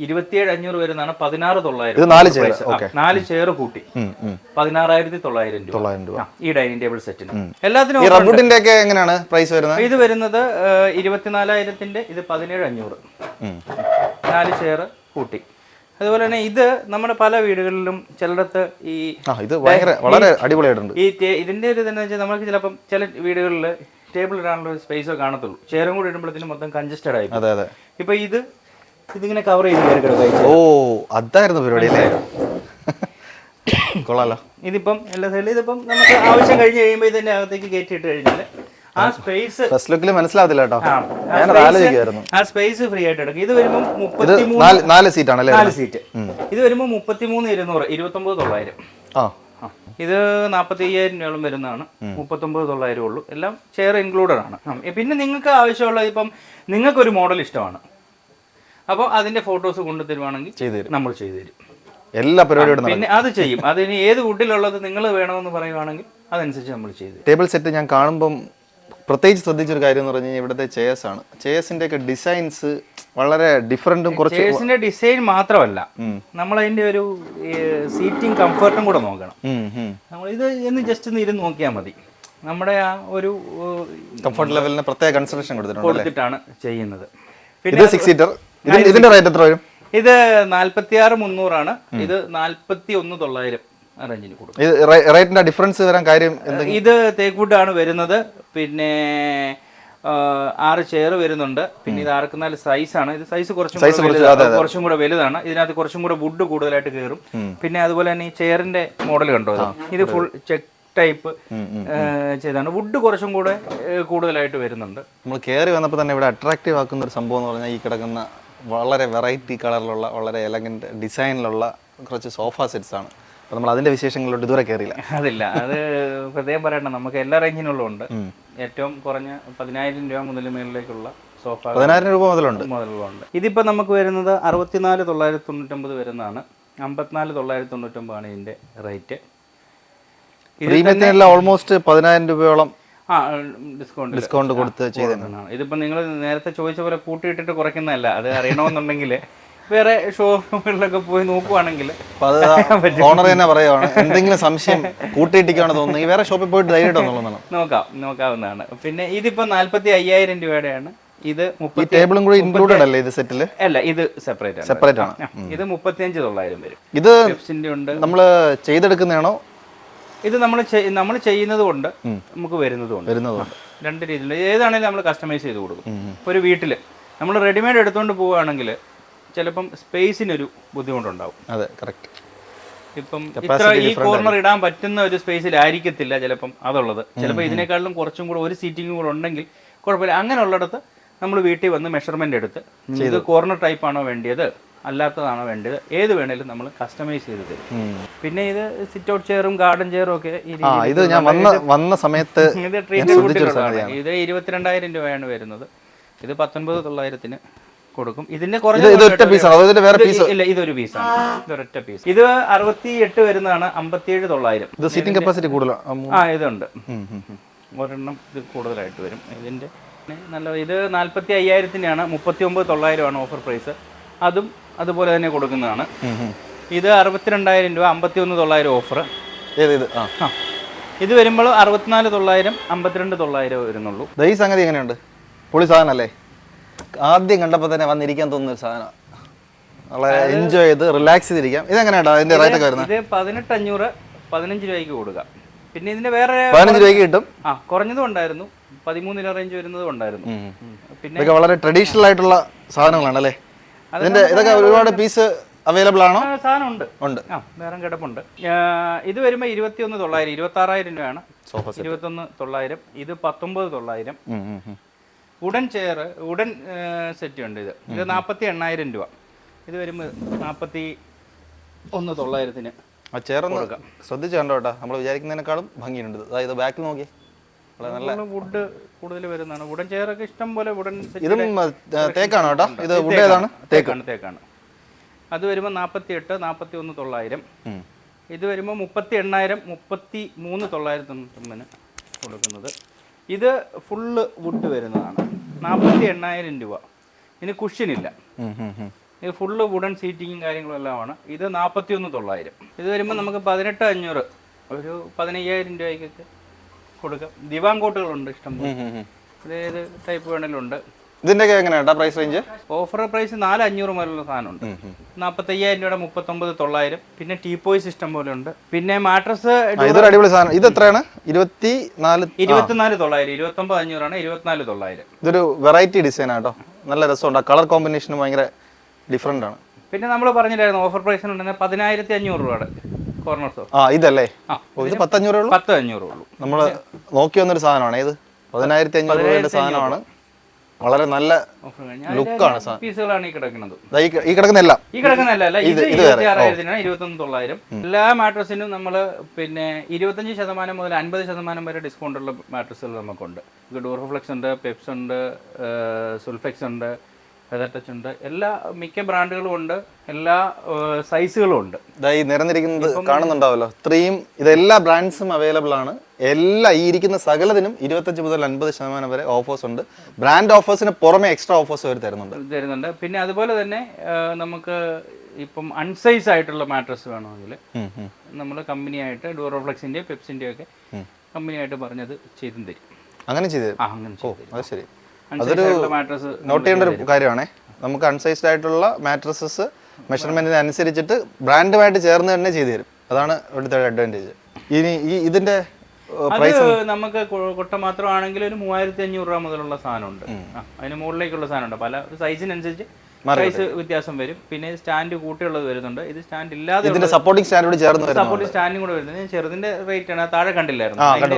27,500 വരുന്നതാണ്. 16,900. 4 ചെയർ കൂട്ടി 16,900 രൂപ ഈ ഡൈനിങ് ടേബിൾ സെറ്റിന്. എല്ലാത്തിനും എങ്ങനെയാണ് പ്രൈസ് വരുന്നത്? ഇത് വരുന്നത് 24,000, ഇത് 17,500. 4 ചെയർ കൂട്ടി. അതുപോലെ തന്നെ ഇത് നമ്മുടെ പല വീടുകളിലും ചിലടത്ത് ഈ വളരെ അടിപൊളിയായിട്ടുണ്ട്. ഇതിന്റെ ഒരു ഇതെന്ന് വെച്ചാൽ നമുക്ക് ചിലപ്പം ചില വീടുകളിൽ ടേബിൾ ഇടാനുള്ള സ്പേസോ കാണത്തുള്ളൂ. ചെയറും കൂടി ഇടുമ്പോഴത്തേനും മൊത്തം കൺജസ്റ്റഡ് ആയി. ഇപ്പൊ ഇതിങ്ങനെ കവർ ചെയ്ത് കയറി കിടക്കുക. അതായിരുന്നു പരിപാടി അല്ലേ? കൊള്ളാലോ. ഇതിപ്പം എല്ലാ സൈഡിലും ഇതിപ്പം നമുക്ക് ആവശ്യം കഴിഞ്ഞ് കഴിയുമ്പോൾ ഇതിന്റെ അകത്തേക്ക് കയറ്റിയിട്ട് കഴിഞ്ഞാൽ ആ സ്പേസ് ഫസ്റ്റ് ലുക്കിൽ മനസ്സിലാവത്തില്ല കേട്ടോ. ആ സ്പേസ് ഫ്രീ ആയിട്ട് എടുക്കും. ഇത് വരുമ്പോൾ 4 സീറ്റാണല്ലേ? 4 സീറ്റ്. ഇത് വരുമ്പോൾ 33,200, 29,900. ഇത് 45,000 രൂപയോളം വരുന്നതാണ്. 39,900 ഉള്ളൂ. എല്ലാം ചെയർ ഇൻക്ലൂഡഡ് ആണ്. പിന്നെ നിങ്ങൾക്ക് ആവശ്യമുള്ള ഇപ്പം നിങ്ങൾക്കൊരു മോഡൽ ഇഷ്ടമാണ്, അപ്പോൾ അതിന്റെ ഫോട്ടോസ് കൊണ്ടു തരുവാണെങ്കിൽ നമ്മൾ ചെയ്തു തരും. എല്ലാ പരിപാടിയും പിന്നെ അത് ചെയ്യും. അതിന് ഏത് വുഡിലുള്ളത് നിങ്ങൾ വേണമെന്ന് പറയുവാണെങ്കിൽ അതനുസരിച്ച് നമ്മൾ ചെയ്തു. ടേബിൾ സെറ്റ് ഞാൻ കാണുമ്പം പ്രത്യേകിച്ച് ശ്രദ്ധിച്ചൊരു കാര്യം എന്ന് പറഞ്ഞു കഴിഞ്ഞാൽ ഇവിടുത്തെ ചെയർസ് ആണ്. ചെയർസിന്റെ ഒക്കെ ഡിസൈൻസ് വളരെ ഡിഫറെന്റും കുറച്ച് ചെയർസിന്റെ ഡിസൈൻ മാത്രമല്ല, നമ്മൾ അതിന്റെ ഒരു സീറ്റിംഗ് കംഫർട്ടും കൂടെ നോക്കണം. നമ്മൾ ഇത് ജസ്റ്റ് ഇരുന്ന് നോക്കിയാൽ മതി. നമ്മുടെ ആ ഒരു കംഫർട്ട് ലെവലിന് പ്രത്യേക കൺസിഡറേഷൻ കൊടുത്തിട്ടാണ് ചെയ്യുന്നത്. പിന്നെ 6 സീറ്റർ ഇതിന്റെ റേറ്റ് എത്ര വരും? ഇത് 46,300 ആണ്. ഇത് 41,900 റേഞ്ചിന് കൊടുക്കും. റേറ്റിന്റെ ഡിഫറൻസ് വരാൻ കാര്യം? ഇത് തേക്ക് വുഡ് ആണ് വരുന്നത്. പിന്നെ 6 ചെയർ വരുന്നുണ്ട്. പിന്നെ ഇത് 6x4 സൈസാണ്. ഇത് സൈസ് കുറച്ചും കൂടെ വലുതാണ്. ഇതിനകത്ത് കുറച്ചും കൂടെ വുഡ് കൂടുതലായിട്ട് കയറും. പിന്നെ അതുപോലെ തന്നെ ഈ ചെയറിന്റെ മോഡൽ കണ്ടോ, ഇത് ഫുൾ ചെക്ക് ടൈപ്പ് ചെയ്താണ്. വുഡ് കുറച്ചും കൂടെ കൂടുതലായിട്ട് വരുന്നുണ്ട്. നമ്മൾ കയറി വന്നപ്പോൾ തന്നെ ഇവിടെ അട്രാക്റ്റീവ് ആക്കുന്ന ഒരു സംഭവം എന്ന് പറഞ്ഞാൽ ഈ കിടക്കുന്ന വളരെ വെറൈറ്റി കളറിലുള്ള വളരെ എലഗന്റ് ഡിസൈനിലുള്ള കുറച്ച് സോഫ സെറ്റ്സ് ആണ്. അപ്പോൾ നമ്മൾ അതിന്റെ വിശേഷങ്ങളിലോട്ട് ഇതുവരെ കയറിയില്ല. അതില്ല, അത് പ്രത്യേകം പറയണ്ട. നമുക്ക് എല്ലാ റേഞ്ചിനുള്ള ഉണ്ട്. ഏറ്റവും കുറഞ്ഞ 10,000 രൂപ മുതൽ മേളിലേക്കുള്ള സോഫ 10,000 രൂപ മുതലുണ്ട്. ഇതിപ്പോൾ നമുക്ക് വരുന്നത് 64,999 വരുന്നതാണ്. 54,999 ആണ് ഇതിന്റെ റേറ്റ്. ഓൾമോസ്റ്റ് 10,000 രൂപയോളം ഡിസ്കൗണ്ട് കൊടുത്ത് ചെയ്തതാണ്. ഇതിപ്പോ നിങ്ങൾ നേരത്തെ ചോദിച്ച പോലെ കൂട്ടിയിട്ടിട്ട് കുറയ്ക്കുന്നതല്ല. അത് അറിയണമെന്നുണ്ടെങ്കിൽ വേറെ ഷോറൂമുകളിലൊക്കെ പോയി നോക്കുവാണെങ്കിൽ ഓണർ തന്നെ പറയുവാണ്, എന്തെങ്കിലും സംശയം കൂട്ടിയിട്ടിക്കാണ് തോന്നുന്നത് വേറെ ഷോപ്പിൽ പോയിട്ട് ധൈര്യമായിട്ട് നോക്കാവുന്നതാണ്. പിന്നെ ഇതിപ്പോ 45,000 രൂപയുടെയാണ്. ഇത് ടേബിളും കൂടി ഇൻക്ലൂഡഡ് അല്ലേ ഇത് സെറ്റില്? അല്ല, ഇത് സെപ്പറേറ്റ് ആണ്. ഇത് 35,900 വരും. ഇത് നമ്മൾ ചെയ്തെടുക്കുന്നതാണോ? ഇത് നമ്മൾ ചെയ്യുന്നത് കൊണ്ട് നമുക്ക് വരുന്നതുകൊണ്ട് രണ്ട് രീതിയിൽ ഏതാണെങ്കിലും നമ്മൾ കസ്റ്റമൈസ് ചെയ്ത് കൊടുക്കും. ഒരു വീട്ടിൽ നമ്മൾ റെഡിമെയ്ഡ് എടുത്തുകൊണ്ട് പോവുകയാണെങ്കിൽ ചിലപ്പം സ്പേസിനൊരു ബുദ്ധിമുട്ടുണ്ടാവും. അതെ, കറക്റ്റ്. ഇപ്പം ഇത്ര ഈ കോർണർ ഇടാൻ പറ്റുന്ന ഒരു സ്പേസിലായിരിക്കത്തില്ല ചിലപ്പം അതുള്ളത്. ചിലപ്പോൾ ഇതിനേക്കാളും കുറച്ചും കൂടെ ഒരു സീറ്റിംഗും കൂടെ ഉണ്ടെങ്കിൽ കുഴപ്പമില്ല. അങ്ങനെയുള്ളിടത്ത് നമ്മൾ വീട്ടിൽ വന്ന് മെഷർമെന്റ് എടുത്ത് ഇത് കോർണർ ടൈപ്പ് ആണോ വേണ്ടിയത് അല്ലാത്തതാണോ വേണ്ടത് ഏത് വേണേലും നമ്മൾ കസ്റ്റമൈസ് ചെയ്ത് തരും. പിന്നെ ഇത് സിറ്റ് ഔട്ട് ചെയറും ഗാർഡൻ ചെയറും ഒക്കെ ഇത് ഞാൻ വന്ന സമയത്ത് ഇത് ട്രീറ്റ് കൂട്ടിയുള്ളതാണ്. ഇത് 22,000 രൂപയാണ് വരുന്നത്. ഇത് 19,900 കൊടുക്കും. ഇതിന്റെ കുറഞ്ഞ ഇല്ല, ഇതൊരു പീസാണ്, ഇതൊരൊറ്റ പീസ്. ഇത് 68 വരുന്നതാണ് 57,900. ഇത് സീറ്റിംഗ് കപ്പാസിറ്റി കൂടുതലാണ്. ഇതുണ്ട്, ഒരെണ്ണം ഇത് കൂടുതലായിട്ട് വരും. ഇതിന്റെ നല്ല ഇത് 45,000-നാണ്, 39,900 ആണ് ഓഫർ പ്രൈസ്. അതും അതുപോലെ തന്നെ കൊടുക്കുന്നതാണ്. ഇത് 62,000 രൂപ, 51,900 ഓഫർ. ഇത് വരുമ്പോൾ 64,900, 52,900 വരുന്നുള്ളൂ. ഈ സംഗതി എങ്ങനെയുണ്ട്? പൊളി സാധനമല്ലേ? ആദ്യം കണ്ടപ്പോൾ തന്നെ വന്നിരിക്കാൻ തോന്നുന്ന ഒരു സാധനം, വളരെ എൻജോയ് ചെയ്ത് റിലാക്സ് ചെയ്തിരിക്കാം. ഇതെങ്ങനെയാണ് അതിന്റെ റേറ്റ് ഒക്കെ വരുന്നത്? ഇത് 18,500, 15 രൂപയ്ക്ക് കൊടുക്കാം. പിന്നെ ഇതിന്റെ വേറെ 15 രൂപയ്ക്ക് കിട്ടും. കുറഞ്ഞതും ഉണ്ടായിരുന്നു, 13 റേഞ്ച് വരുന്നതും ഉണ്ടായിരുന്നു. പിന്നെ ഇതൊക്കെ വളരെ ട്രഡീഷണൽ ആയിട്ടുള്ള സാധനങ്ങളാണ് അല്ലേ? ഇതൊക്കെ ഒരുപാട് പീസ് അവൈലബിൾ ആണോ? സാധനം ഉണ്ട്, വേറെ കിടപ്പുണ്ട്. ഇത് വരുമ്പോൾ 21,900, 26,000 രൂപയാണ്. 21,900. ഇത് 19,900. വുഡൻ ചെയർ, വുഡൻ സെറ്റ് ഉണ്ട്. ഇത് 48,000 രൂപ. ഇത് വരുമ്പോൾ 41,900 ആ ചെയർ ഒന്ന് ശ്രദ്ധിച്ചു കണ്ടോ കേട്ടോ, നമ്മൾ വിചാരിക്കുന്നതിനേക്കാളും ഭംഗിയുണ്ട്. അതായത് ബാക്കിൽ നോക്കി നല്ല വുഡ് കൂടുതൽ വരുന്നതാണ്. വുഡൻ ചെയർ ഒക്കെ ഇഷ്ടം പോലെ വുഡൻ. ഇതും തേക്കാണോ കേട്ടോ? ഇത് വുഡ് ഏതാണ്? തേക്കാണ്. അത് വരുമ്പോൾ 48, 41,900. ഇത് വരുമ്പോൾ 38,000, 33,999 കൊടുക്കുന്നത്. ഇത് ഫുള്ള് വുഡ് വരുന്നതാണ്, 48,000 രൂപ. ഇതിന് കുഷ്യനില്ല, ഇത് ഫുള്ള് വുഡൻ സീറ്റിങ്ങും കാര്യങ്ങളും എല്ലാമാണ്. ഇത് 41,900. ഇത് വരുമ്പോൾ നമുക്ക് 18,500, ഒരു 15,000 രൂപയ്ക്കൊക്കെ കൊടുക്കാം. ദിവാൻ കോട്ടുകളുണ്ട് ഇഷ്ടം പോലെ, ഏത് ടൈപ്പ് വേണേലുണ്ട്. ഇതിന്റെ എങ്ങനെയാ പ്രൈസ് റേഞ്ച്? ഓഫർ പ്രൈസ് 4,500 മുതലുള്ള സാധനമുണ്ട്. 45,000 രൂപയുടെ 39,900. പിന്നെ ടീപ്പോയ് സിസ്റ്റം പോലെ ഉണ്ട്. പിന്നെ മാട്രസ് ഇതൊരു അടിപൊളി സാധനം. ഇത് എത്രയാണ്? 24,900, 29,500 ആണ്. 24,900. ഇതൊരു വെറൈറ്റി ഡിസൈൻ ആട്ടോ, നല്ല രസമുണ്ട്. കളർ കോമ്പിനേഷനും ഭയങ്കര ഡിഫറെന്റ് ആണ്. പിന്നെ നമ്മൾ പറഞ്ഞില്ലായിരുന്നു ഓഫർ പ്രൈസിനുണ്ടെങ്കിൽ 10,500 രൂപയുടെ കോർണർ സോഫ. ഇതല്ലേ? ഇത് 10,500 10,500 ഉള്ളൂ. നമ്മൾ നോക്കി വന്നൊരു സാധനമാണ് ഇത്. 10,500 രൂപയുടെ സാധനമാണ്. വളരെ നല്ല ലുക്കാണ്. പീസുകളാണ് ഈ കിടക്കുന്നത്. ഈ കിടക്കുന്നല്ല, ഈ കിടക്കുന്നല്ല. ഇത് 26,000-നാണ്, 21,900. എല്ലാ മാട്രസിനും നമ്മൾ പിന്നെ 25% മുതൽ 50% വരെ ഡിസ്കൗണ്ട് ഉള്ള മാട്രസുകൾ നമുക്കുണ്ട്. ഡോർഫ്ലെക്സ് ഉണ്ട്, പെപ്സ് ഉണ്ട്, സുൽഫെക്സ് ഉണ്ട്, ഫെദർ ടച്ച് ഉണ്ട്. എല്ലാ മിക്ക ബ്രാൻഡുകളും ഉണ്ട്, എല്ലാ സൈസുകളും ഉണ്ട്. ഈ നിരന്നിരിക്കുന്നത് കാണുന്നുണ്ടാവല്ലോ, ഇത്രയും ഇതെല്ലാ ബ്രാൻഡ്സും അവൈലബിൾ ആണ്. എല്ലാ ഈ ഇരിക്കുന്ന സകലതിനും 25 മുതൽ 50% വരെ ഓഫേഴ്സ് ഉണ്ട്. ബ്രാൻഡ് ഓഫേഴ്സിന് പുറമെ എക്സ്ട്രാ ഓഫേഴ്സ് അവർ തരുന്നുണ്ട്. പിന്നെ അതുപോലെ തന്നെ നമുക്ക് ഇപ്പം അൺസൈസ് ആയിട്ടുള്ള മാട്രസ് വേണമെങ്കിൽ നമ്മൾ കമ്പനിയായിട്ട് ഡോറോഫ്ലെക്സിന്റെയോ പെപ്സിന്റെയോ ഒക്കെ കമ്പനിയായിട്ട് പറഞ്ഞത് ചെയ്തും തരും. അങ്ങനെ ചെയ്തു? അങ്ങനെ ശരി. അതൊരു നോട്ട് ചെയ്യേണ്ട ഒരു കാര്യമാണേ. നമുക്ക് അൺസൈസ്ഡ് ആയിട്ടുള്ള മാട്രസസ് മെഷർമെന്റിന് അനുസരിച്ചിട്ട് ബ്രാൻഡുമായിട്ട് ചേർന്ന് തന്നെ ചെയ്തു തരും. അതാണ് ഇവിടുത്തെ അഡ്വാൻറ്റേജ്. ഇനി ഇതിന്റെ പ്രൈസ് നമുക്ക് കൊട്ട മാത്രമാണെങ്കിൽ ഒരു 3,500 രൂപ മുതലുള്ള സാധനമുണ്ട്. അതിന് മുകളിലേക്കുള്ള സാധനമുണ്ട്. പല സൈസിനനുസരിച്ച് പ്രൈസ് വ്യത്യാസം വരും. പിന്നെ സ്റ്റാൻഡ് കൂട്ടിയുള്ളത് വരുന്നുണ്ട്. ഇത് സ്റ്റാൻഡ് ഇല്ലാതെ സപ്പോർട്ടിംഗ് സ്റ്റാൻഡ് ചേർന്ന് സപ്പോർട്ടിംഗ് സ്റ്റാൻഡും കൂടെ വരുന്നത്. ചെറുതിന്റെ റേറ്റ് ആണ്, താഴെ കണ്ടില്ലായിരുന്നു. അതിന്റെ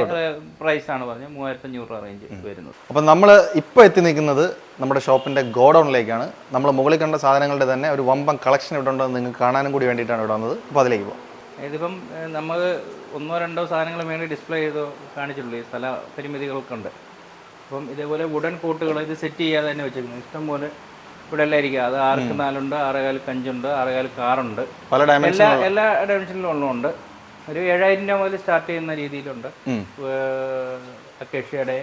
പ്രൈസ് ആണ് പറഞ്ഞത് 3,500 രൂപ റേഞ്ച് വരുന്നത്. അപ്പം നമ്മൾ ഇപ്പോൾ എത്തി നിൽക്കുന്നത് നമ്മുടെ ഷോപ്പിന്റെ ഗോഡൗണിലേക്കാണ്. നമ്മൾ മുകളിൽ കണ്ട സാധനങ്ങളുടെ തന്നെ ഒരു വമ്പൻ കളക്ഷൻ ഇവിടെ ഉണ്ടെന്ന് നിങ്ങൾക്ക് കാണാനും കൂടി വേണ്ടിയിട്ടാണ് ഇവിടെ വന്നത്. അപ്പോൾ അതിലേക്ക് പോകാം. ഇതിപ്പം നമ്മൾ 1-2 സാധനങ്ങൾ വേണ്ടി ഡിസ്പ്ലേ ചെയ്തോ കാണിച്ചിട്ടുള്ളൂ. ഈ സ്ഥല പരിമിതികൾക്കുണ്ട്. അപ്പം ഇതേപോലെ വുഡൻ കോട്ടുകൾ ഇത് സെറ്റ് ചെയ്യാതെ തന്നെ വെച്ചിരിക്കുന്നു. ഇഷ്ടംപോലെ ഇവിടെ എല്ലാം ഇരിക്കുക. അത് 6x4 ഉണ്ട്, 6x4 5 6x4 6 പല എല്ലാ ഡയമെൻഷനിലും ഉള്ളതുണ്ട്. ഒരു 7,000 രൂപ മുതൽ സ്റ്റാർട്ട് ചെയ്യുന്ന രീതിയിലുണ്ട്. അക്കേഷ്യയുടെ,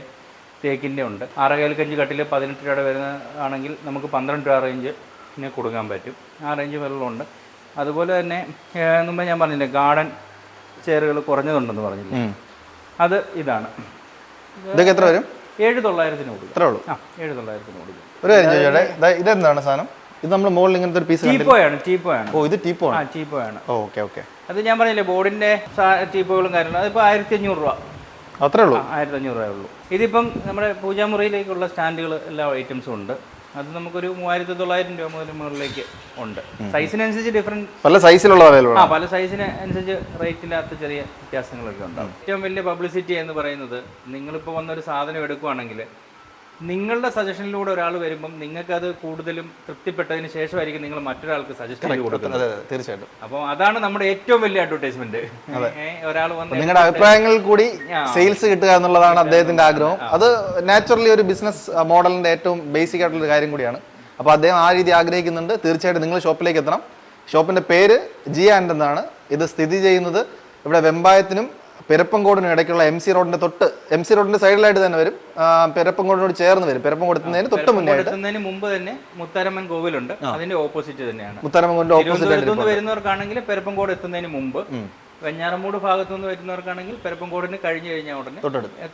തേക്കിൻ്റെ ഉണ്ട്. 6x4 5 കട്ടിൽ 18 രൂപയുടെ വരുന്ന ആണെങ്കിൽ നമുക്ക് 12 രൂപ റേഞ്ചിന് കൊടുക്കാൻ പറ്റും. ആ റേഞ്ച് വെള്ളമുണ്ട്. അതുപോലെ തന്നെ മുമ്പ് ഞാൻ പറഞ്ഞില്ലേ ഗാർഡൻ ചെയറുകൾ കുറഞ്ഞതുണ്ടെന്ന് പറഞ്ഞില്ലേ, അത് ഇതാണ്. ഇതൊക്കെ എത്ര വരും? 7,900 കൊടുക്കും. അത്രേ ഉള്ളൂ? 7,900 കൊടുക്കും. ഒരു കാര്യം ചോദിച്ചോട്ടെ, ഇതെന്താണ് സാധനം? ഇത് നമ്മൾ മുകളിൽ ഇങ്ങനത്തെ ഒരു പീസ് ടീപ്പോയാണ്. ഓ, ഇത് ടീപ്പോയാണ്. ടീപ്പോയാണ്. ഓക്കെ. അത് ഞാൻ പറഞ്ഞില്ലേ ബോർഡിന്റെ ടീപ്പോകളും കാര്യങ്ങളും. അതിപ്പോൾ 1,500 രൂപ. അത്രേ ഉള്ളൂ? 1,500 രൂപയേ ഉള്ളൂ. ഇതിപ്പം നമ്മുടെ പൂജാമുറിയിലേക്കുള്ള സ്റ്റാൻഡുകൾ എല്ലാ ഐറ്റംസും ഉണ്ട്. അത് നമുക്കൊരു 3,900 രൂപ മുതൽ മുകളിലേക്ക് ഉണ്ട്. സൈസിനനുസരിച്ച് ഡിഫറൻറ്റ്, പല സൈസിലുള്ള പല സൈസിന് അനുസരിച്ച് റേറ്റില്ലാത്ത ചെറിയ വ്യത്യാസങ്ങളൊക്കെ ഉണ്ടാവും. ഏറ്റവും വലിയ പബ്ലിസിറ്റി എന്ന് പറയുന്നത് നിങ്ങളിപ്പോൾ വന്നൊരു സാധനം എടുക്കുവാണെങ്കിൽ നിങ്ങളുടെ സജഷനിലൂടെ ഒരാൾ വരുമ്പം നിങ്ങൾക്ക് അത് കൂടുതലും തൃപ്തിപ്പെട്ടതിന് ശേഷമായിരിക്കും നിങ്ങൾ മറ്റൊരാൾക്ക് സജസ്റ്റ് ചെയ്ത് കൊടുക്കുന്നത്. അതെ തീർച്ചയായിട്ടും. അപ്പോൾ അതാണ് നമ്മുടെ ഏറ്റവും വലിയ അഡ്വർടൈസ്മെന്റ്. ഒരാൾ വന്ന് നിങ്ങളുടെ അഭിപ്രായങ്ങളിൽ കൂടി സെയിൽസ് കിട്ടുക എന്നുള്ളതാണ് അദ്ദേഹത്തിന്റെ ആഗ്രഹം. അത് നാച്ചുറലി ഒരു ബിസിനസ് മോഡലിന്റെ ഏറ്റവും ബേസിക് ആയിട്ടുള്ള ഒരു കാര്യം കൂടിയാണ്. അപ്പോൾ അദ്ദേഹം ആ രീതി ആഗ്രഹിക്കുന്നുണ്ട്. തീർച്ചയായിട്ടും നിങ്ങൾ ഷോപ്പിലേക്ക് എത്തണം. ഷോപ്പിന്റെ പേര് ജി ആൻഡ് എന്നാണ്. ഇത് സ്ഥിതി ചെയ്യുന്നത് ഇവിടെ വെമ്പായത്തിനും പെരപ്പങ്കോടിനും ഇടയ്ക്കുള്ള എം സി റോഡിന്റെ സൈഡിലായിട്ട് തന്നെ വരും. പെരപ്പങ്കോടിനോട് ചേർന്ന് വരും. പെരപ്പങ്കോട് എത്തുന്നതിന് തൊട്ട് മുമ്പ് തന്നെ മുത്താരമ്മൻ കോവിലുണ്ട്, അതിന്റെ ഓപ്പോസിറ്റ് തന്നെയാണ്. മുത്താരമ്മൻകോടിന്റെ ഓപ്പോസിറ്റ് വരുന്നവർക്കാണെങ്കിൽ പെരപ്പങ്കോട് എത്തുന്നതിന് മുമ്പ്, വെഞ്ഞാറമൂട് ഭാഗത്തു നിന്ന് വരുന്നവർക്കാണെങ്കിൽ പെരപ്പങ്കോടിന് കഴിഞ്ഞു കഴിഞ്ഞാൽ ഉടനെ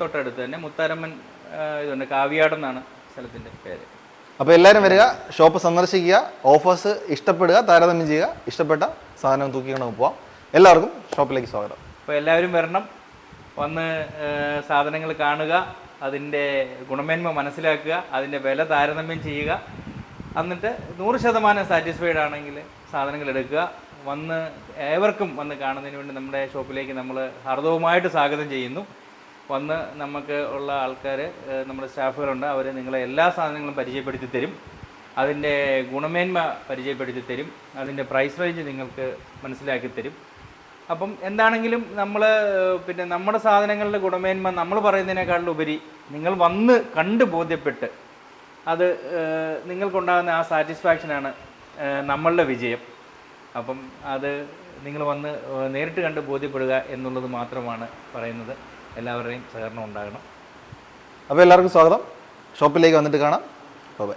തൊട്ടടുത്ത് തന്നെ മുത്താരമ്മൻ ഇതുണ്ട്. കാവ്യാടെന്നാണ് സ്ഥലത്തിന്റെ പേര്. അപ്പോൾ എല്ലാവരും വരിക, ഷോപ്പ് സന്ദർശിക്കുക, ഓഫേഴ്സ് ഇഷ്ടപ്പെടുക, താരതമ്യം ചെയ്യുക, ഇഷ്ടപ്പെട്ട സാധനം തൂക്കിക്കൊണ്ട് പോവാം. എല്ലാവർക്കും ഷോപ്പിലേക്ക് സ്വാഗതം. അപ്പോൾ എല്ലാവരും വരണം, വന്ന് സാധനങ്ങൾ കാണുക, അതിൻ്റെ ഗുണമേന്മ മനസ്സിലാക്കുക, അതിൻ്റെ വില താരതമ്യം ചെയ്യുക. എന്നിട്ട് 100% സാറ്റിസ്ഫൈഡ് ആണെങ്കിൽ സാധനങ്ങൾ എടുക്കുക. വന്ന് ഏവർക്കും വന്ന് കാണുന്നതിന് വേണ്ടി നമ്മുടെ ഷോപ്പിലേക്ക് നമ്മൾ ഹാർദവമായിട്ട് സ്വാഗതം ചെയ്യുന്നു. വന്ന് നമുക്ക് ഉള്ള ആൾക്കാർ, നമ്മുടെ സ്റ്റാഫുകളുണ്ട്, അവർ നിങ്ങളെ എല്ലാ സാധനങ്ങളും പരിചയപ്പെടുത്തി തരും. അതിൻ്റെ ഗുണമേന്മ പരിചയപ്പെടുത്തി തരും. അതിൻ്റെ പ്രൈസ് റേഞ്ച് നിങ്ങൾക്ക് മനസ്സിലാക്കി തരും. അപ്പം എന്താണെങ്കിലും നമ്മൾ പിന്നെ നമ്മുടെ സാധനങ്ങളുടെ ഗുണമേന്മ നമ്മൾ പറയുന്നതിനേക്കാളുപരി നിങ്ങൾ വന്ന് കണ്ട് ബോധ്യപ്പെട്ട് അത് നിങ്ങൾക്കുണ്ടാകുന്ന ആ സാറ്റിസ്ഫാക്ഷനാണ് നമ്മളുടെ വിജയം. അപ്പം അത് നിങ്ങൾ വന്ന് നേരിട്ട് കണ്ട് ബോധ്യപ്പെടുക എന്നുള്ളത് മാത്രമാണ് പറയുന്നത്. എല്ലാവരുടെയും സഹകരണം ഉണ്ടാകണം. അപ്പോൾ എല്ലാവർക്കും സ്വാഗതം. ഷോപ്പിലേക്ക് വന്നിട്ട് കാണാം. ബൈ.